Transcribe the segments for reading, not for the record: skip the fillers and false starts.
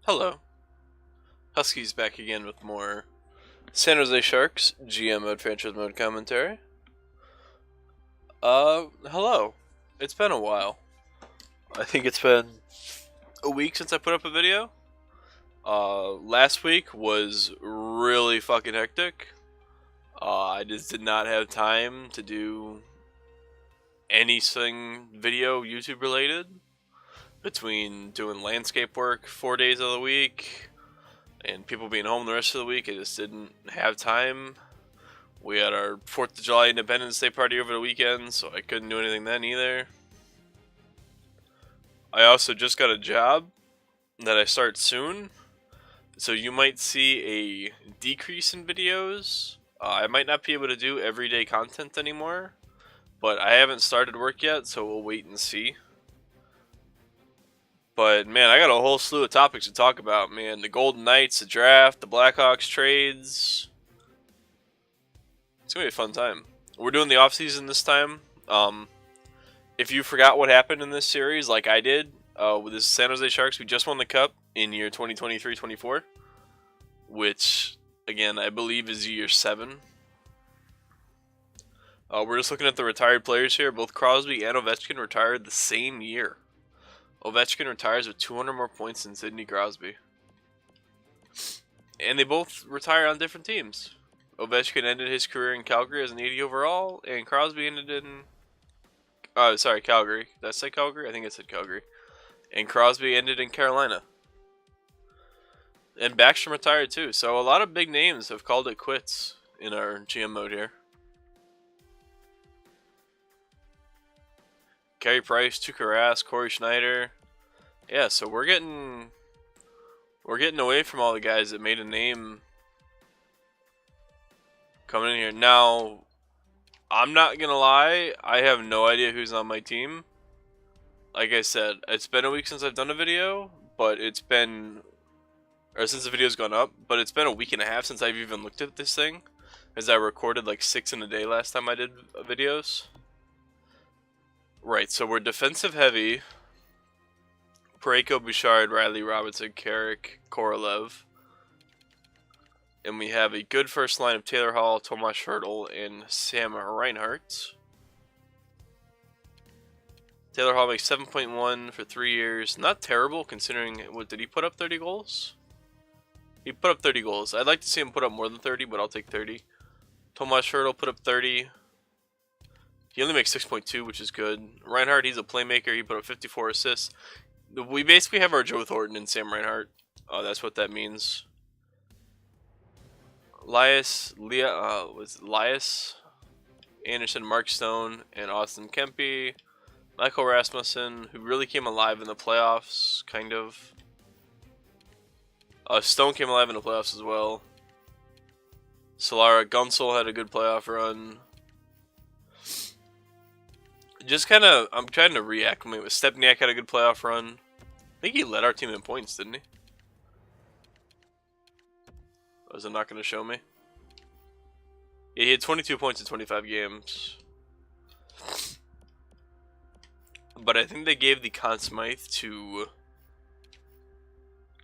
Hello, Huskies back again with more San Jose Sharks GM mode franchise mode commentary. Hello. It's been a while. I think it's been a week since I put up a video. Last week was really fucking hectic. I just did not have time to do anything video YouTube related. Between doing landscape work 4 days of the week and people being home the rest of the week, I just didn't have time. We had our 4th of July Independence Day party over the weekend, so I couldn't do anything then either. I also just got a job that I start soon, so you might see a decrease in videos. I might not be able to do everyday content anymore, but I haven't started work yet, so we'll wait and see. But man, I got a whole slew of topics to talk about, man. The Golden Knights, the draft, the Blackhawks trades. It's gonna be a fun time. We're doing the off season this time. If you forgot what happened in this series, like I did, with the San Jose Sharks, we just won the Cup in year 2023-24, which again I believe is year 7. We're just looking at the retired players here. Both Crosby and Ovechkin retired the same year. Ovechkin retires with 200 more points than Sidney Crosby. And they both retire on different teams. Ovechkin ended his career in Calgary as an 80 overall, and Crosby ended in... Calgary. Did I say Calgary? I think I said Calgary. And Crosby ended in Carolina. And Backstrom retired too, so a lot of big names have called it quits in our GM mode here. Carey Price, Tuukka Rask, Corey Schneider. Yeah, so we're getting away from all the guys that made a name coming in here. Now, I'm not gonna lie, I have no idea who's on my team. Like I said, it's been a week since I've done a video, but since the video's gone up, but it's been a week and a half since I've even looked at this thing, as I recorded like 6 in a day last time I did videos. Right, so we're defensive heavy. Parayko, Bouchard, Riley, Robinson, Carrick, Korolev. And we have a good first line of Taylor Hall, Tomas Hertl, and Sam Reinhart. Taylor Hall makes 7.1 for 3 years. Not terrible considering, what, did he put up 30 goals? He put up 30 goals. I'd like to see him put up more than 30, but I'll take 30. Tomas Hertl put up 30. He only makes 6.2, which is good. Reinhardt, he's a playmaker. He put up 54 assists. We basically have our Joe Thornton and Sam Reinhart. That's what that means. Elias, Anderson, Mark Stone, and Austin Kempe. Michael Rasmussen, who really came alive in the playoffs, kind of. Stone came alive in the playoffs as well. Solara Gunsel had a good playoff run. Just kind of, I'm trying to reacclimate with Stepniak had a good playoff run. I think he led our team in points, didn't he? Was it not going to show me? Yeah, he had 22 points in 25 games. But I think they gave the Conn Smythe to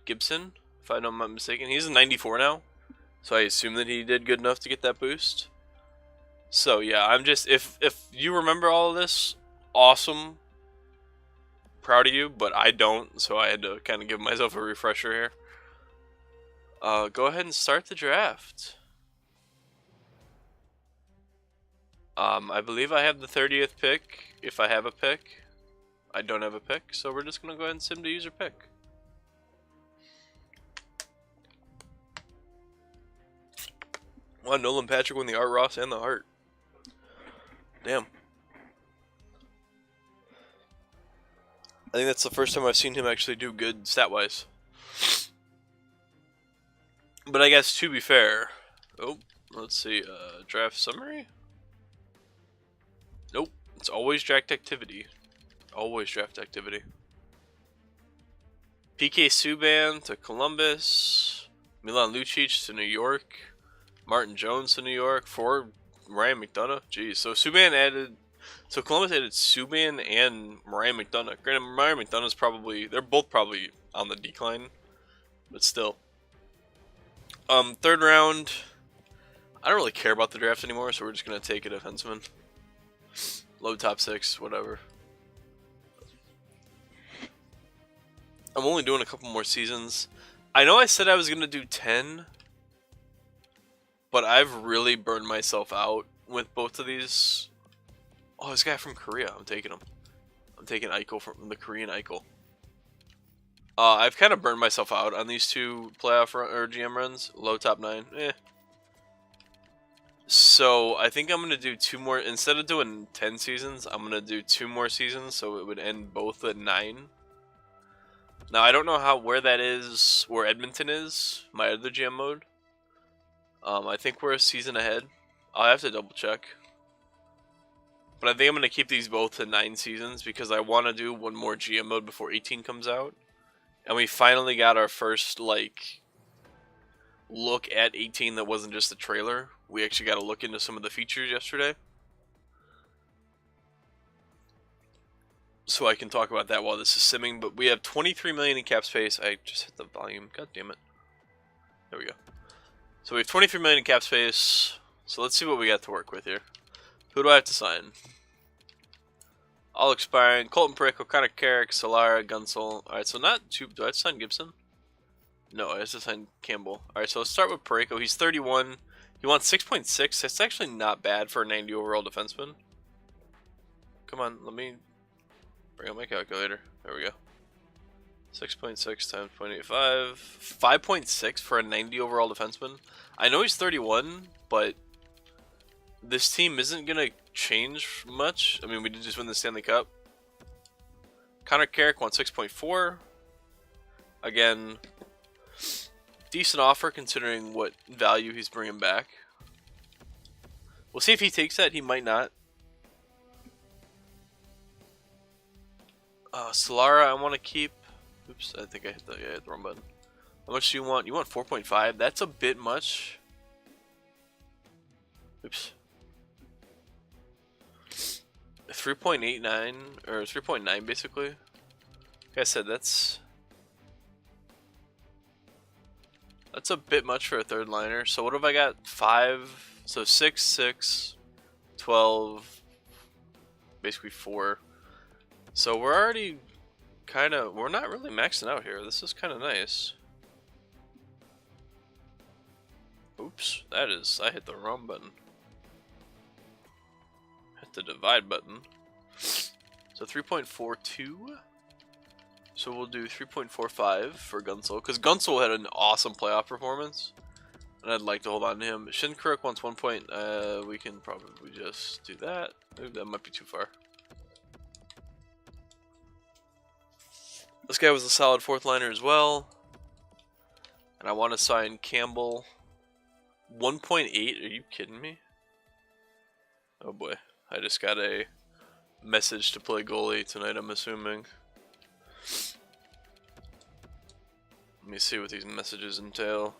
Gibson, if I'm not mistaken. He's a 94 now, so I assume that he did good enough to get that boost. So yeah, I'm just, if you remember all of this, awesome. Proud of you, but I don't, so I had to kind of give myself a refresher here. Go ahead and start the draft. I believe I have the 30th pick, if I have a pick. I don't have a pick, so we're just going to go ahead and sim to user pick. Wow, Nolan Patrick won the Art Ross and the Hart. Damn. I think that's the first time I've seen him actually do good stat-wise. But I guess to be fair... Oh, let's see. Draft summary? Nope. It's always draft activity. Always draft activity. PK Subban to Columbus. Milan Lucic to New York. Martin Jones to New York. For Ryan McDonough. Jeez. So Subban added... So Columbus added Subban and Ryan McDonough. Granted, Ryan McDonough's probably... They're both probably on the decline. but still. Third round. I don't really care about the draft anymore, so we're just gonna take a defenseman. Low top 6, whatever. I'm only doing a couple more seasons. I know I said I was gonna do 10, but I've really burned myself out with both of these. Oh, this guy from Korea. I'm taking him. I'm taking Eichel from the Korean Eichel. I've kind of burned myself out on these two playoff or GM runs. Low top 9. So I think I'm going to do 2 more. Instead of doing 10 seasons, I'm going to do 2 more seasons. So it would end both at 9. Now I don't know where that is, where Edmonton is, my other GM mode. I think we're a season ahead. I'll have to double check. But I think I'm going to keep these both to 9 seasons because I want to do 1 more GM mode before 18 comes out. And we finally got our first, like, look at 18 that wasn't just a trailer. We actually got to look into some of the features yesterday. So I can talk about that while this is simming. But we have 23 million in cap space. I just hit the volume. God damn it. There we go. So we have 23 million in cap space. So let's see what we got to work with here. Who do I have to sign? All expiring. Colton Parayko, Connor Carrick, Solara, Gunsel. Alright, so not too... Do I have to sign Gibson? No, I have to sign Campbell. Alright, so let's start with Parayko. He's 31. He wants 6.6. That's actually not bad for a 90 overall defenseman. Come on, let me bring up my calculator. There we go. 6.6 times 0.85. 5.6 for a 90 overall defenseman. I know he's 31, but this team isn't going to change much. I mean, we did just win the Stanley Cup. Connor Carrick wants 6.4. Again, decent offer considering what value he's bringing back. We'll see if he takes that. He might not. Solara, I want to keep. Oops, I think I hit the wrong button. How much do you want? You want 4.5? That's a bit much. Oops. 3.89 or 3.9 basically. Like I said, that's a bit much for a third liner. So what have I got? 5. So 6, 6, 12, basically 4. So we're already we're not really maxing out here. This is kind of nice. Oops, I hit the wrong button. Hit the divide button. So 3.42. So we'll do 3.45 for Gunsel, because Gunsel had an awesome playoff performance, and I'd like to hold on to him. Shinkaruk wants 1 point. We can probably just do that. Ooh, that might be too far. This guy was a solid 4th liner as well. And I want to sign Campbell. 1.8? Are you kidding me? Oh boy. I just got a message to play goalie tonight, I'm assuming. Let me see what these messages entail.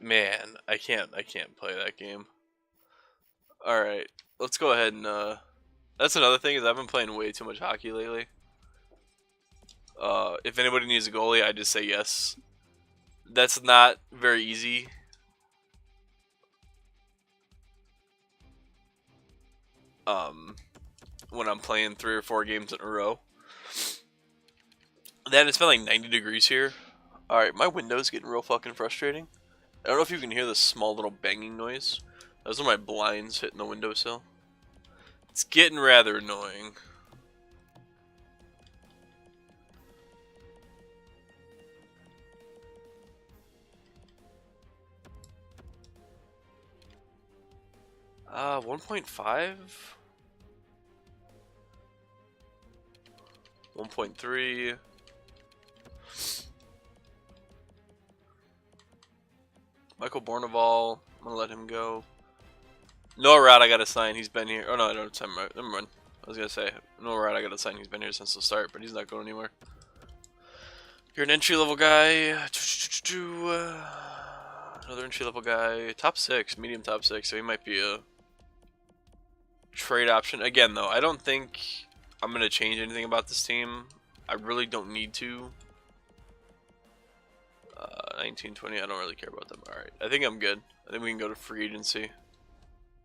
Man, I can't play that game. Alright, let's go ahead and that's another thing is I've been playing way too much hockey lately. If anybody needs a goalie, I just say yes. That's not very easy. When I'm playing 3 or 4 games in a row. Then it's been like 90 degrees here. Alright, my window's getting real fucking frustrating. I don't know if you can hear this small little banging noise. Those are my blinds hitting the windowsill. It's getting rather annoying. Uh, 1.5? 1.3. Michael Bourneval, I'm gonna let him go. Noah Rad, I gotta sign. He's been here. Oh no, I don't. Never mind. I was gonna say Noah Rad, I gotta sign. He's been here since the start, but he's not going anywhere. You're an entry level guy. Another entry level guy. Top 6, medium top 6. So he might be a trade option again, though. I don't think I'm going to change anything about this team. I really don't need to. 19, 20, I don't really care about them. Alright, I think I'm good. I think we can go to free agency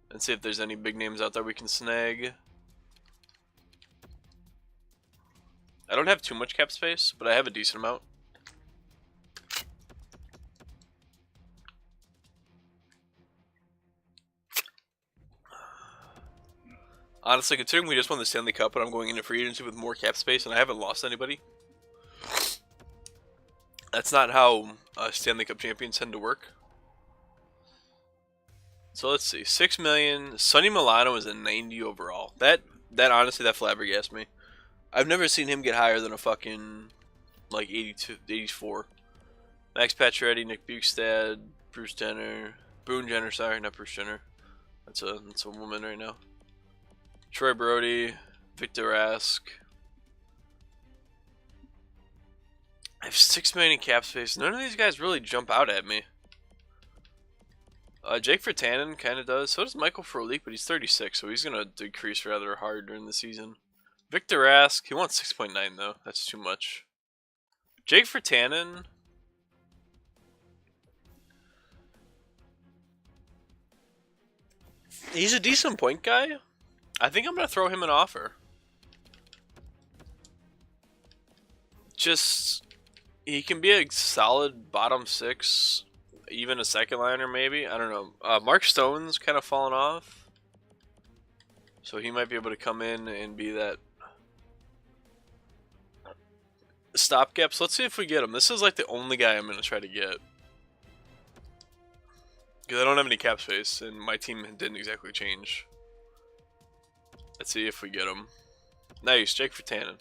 and see if there's any big names out there we can snag. I don't have too much cap space, but I have a decent amount. Honestly, considering we just won the Stanley Cup and I'm going into free agency with more cap space and I haven't lost anybody, that's not how Stanley Cup champions tend to work. So let's see, 6 million. Sonny Milano is a 90 overall. That honestly, that flabbergasted me. I've never seen him get higher than a fucking like 82, 84. Max Pacioretty, Nick Bukestad, Bruce Jenner, Boone Jenner. Sorry, not Bruce Jenner. That's a woman right now. Troy Brody, Victor Rask. I have 6 million in cap space. None of these guys really jump out at me. Jake Virtanen kind of does. So does Michael Frolik, but he's 36, so he's going to decrease rather hard during the season. Victor Rask, he wants 6.9 though. That's too much. Jake Virtanen. He's a decent point guy. I think I'm going to throw him an offer. Just, he can be a solid bottom 6, even a second liner maybe. I don't know. Mark Stone's kind of fallen off. So he might be able to come in and be that stopgap. So let's see if we get him. This is like the only guy I'm going to try to get. Because I don't have any cap space and my team didn't exactly change. Let's see if we get him. Nice, Jake Virtanen.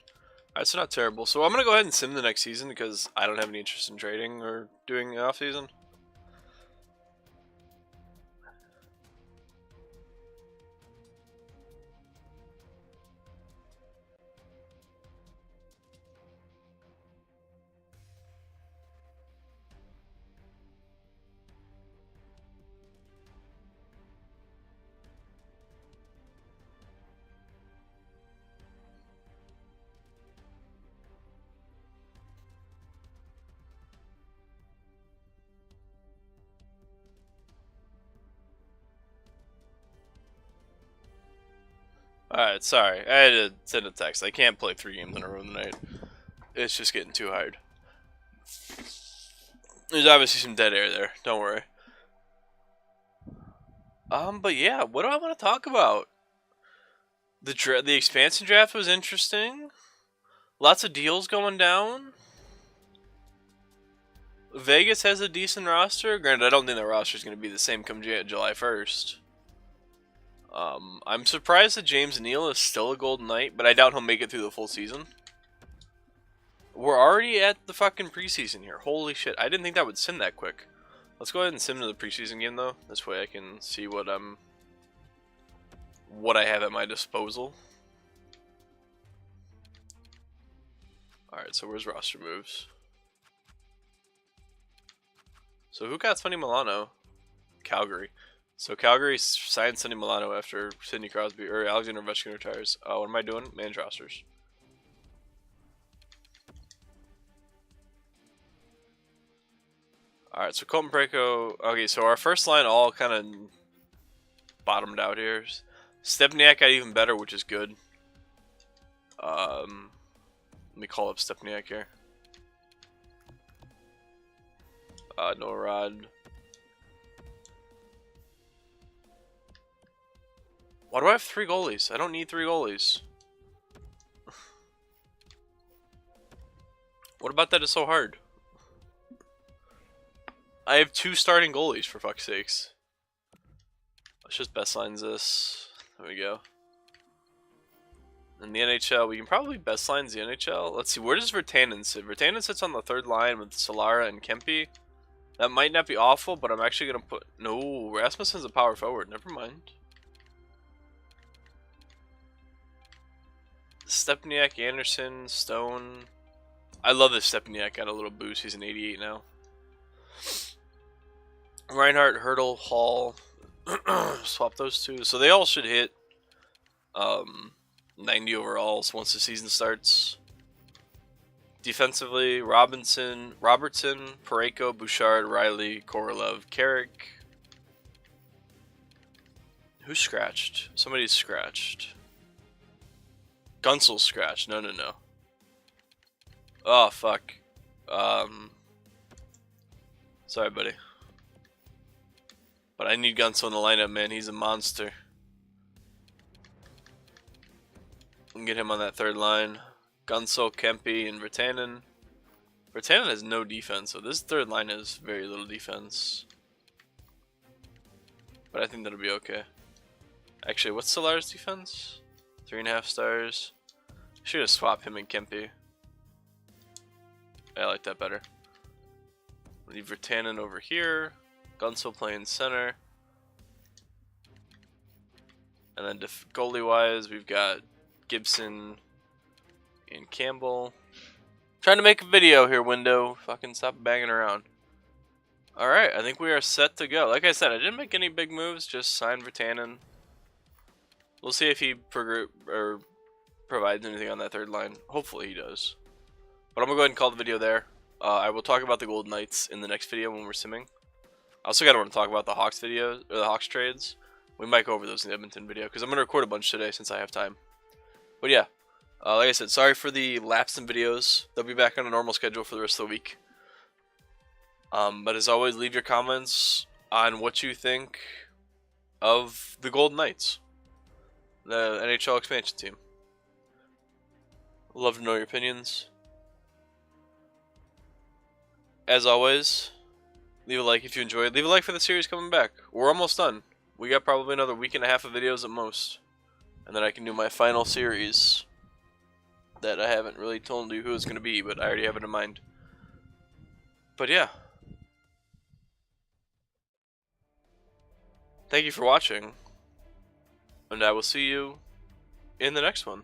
Alright, so not terrible. So I'm going to go ahead and sim the next season because I don't have any interest in trading or doing the off season. Alright, sorry. I had to send a text. I can't play 3 games in a row tonight. It's just getting too hard. There's obviously some dead air there. Don't worry. But yeah, what do I want to talk about? The expansion draft was interesting. Lots of deals going down. Vegas has a decent roster. Granted, I don't think the roster is going to be the same come July 1st. I'm surprised that James Neal is still a Golden Knight, but I doubt he'll make it through the full season. We're already at the fucking preseason here. Holy shit, I didn't think that would sim that quick. Let's go ahead and sim to the preseason game though. This way I can see what I have at my disposal. Alright, so where's roster moves? So who got Sonny Milano? Calgary. So Calgary signed Sonny Milano after Sidney Crosby or Alexander Ovechkin retires. Oh, what am I doing? Manage rosters. Alright, so Colton Parayko. Okay, so our first line all kind of bottomed out here. Stepniak got even better, which is good. Let me call up Stepniak here. Norad. Why do I have 3 goalies? I don't need 3 goalies. What about that is so hard? I have 2 starting goalies, for fuck's sakes. Let's just best lines this. There we go. In the NHL, we can probably best lines the NHL. Let's see, where does Virtanen sit? Virtanen sits on the 3rd line with Solara and Kempe. That might not be awful, but I'm actually going to put... No, Rasmussen's a power forward. Never mind. Stepniak, Anderson, Stone. I love that Stepniak got a little boost. He's an 88 now. Reinhardt, Hurdle, Hall. Swap those 2. So they all should hit 90 overalls once the season starts. Defensively, Robertson, Parayko, Bouchard, Riley, Korolev, Carrick. Who's scratched? Somebody's scratched. Gunsel's scratched. No. Oh, fuck. Sorry, buddy. But I need Gunsel in the lineup, man. He's a monster. We can get him on that third line. Gunsel, Kempe, and Virtanen. Virtanen has no defense, so this third line has very little defense. But I think that'll be okay. Actually, what's Solar's defense? 3.5 stars. Should have swapped him and Kempe. I like that better. Leave Virtanen over here. Gunsel playing center. And then goalie wise, we've got Gibson and Campbell. Trying to make a video here, window. Fucking stop banging around. Alright, I think we are set to go. Like I said, I didn't make any big moves, just signed Virtanen. We'll see if he provides anything on that third line. Hopefully he does. But I'm going to go ahead and call the video there. I will talk about the Golden Knights in the next video when we're simming. I also want to talk about the Hawks videos, or the Hawks trades. We might go over those in the Edmonton video, because I'm going to record a bunch today since I have time. But yeah, like I said, sorry for the lapse in videos. They'll be back on a normal schedule for the rest of the week. But as always, leave your comments on what you think of the Golden Knights, the NHL expansion team. Love to know your opinions. As always, leave a like if you enjoyed. Leave a like for the series coming back. We're almost done. We got probably another week and a half of videos at most. And then I can do my final series that I haven't really told you who it's going to be, but I already have it in mind. But yeah. Thank you for watching. And I will see you in the next one.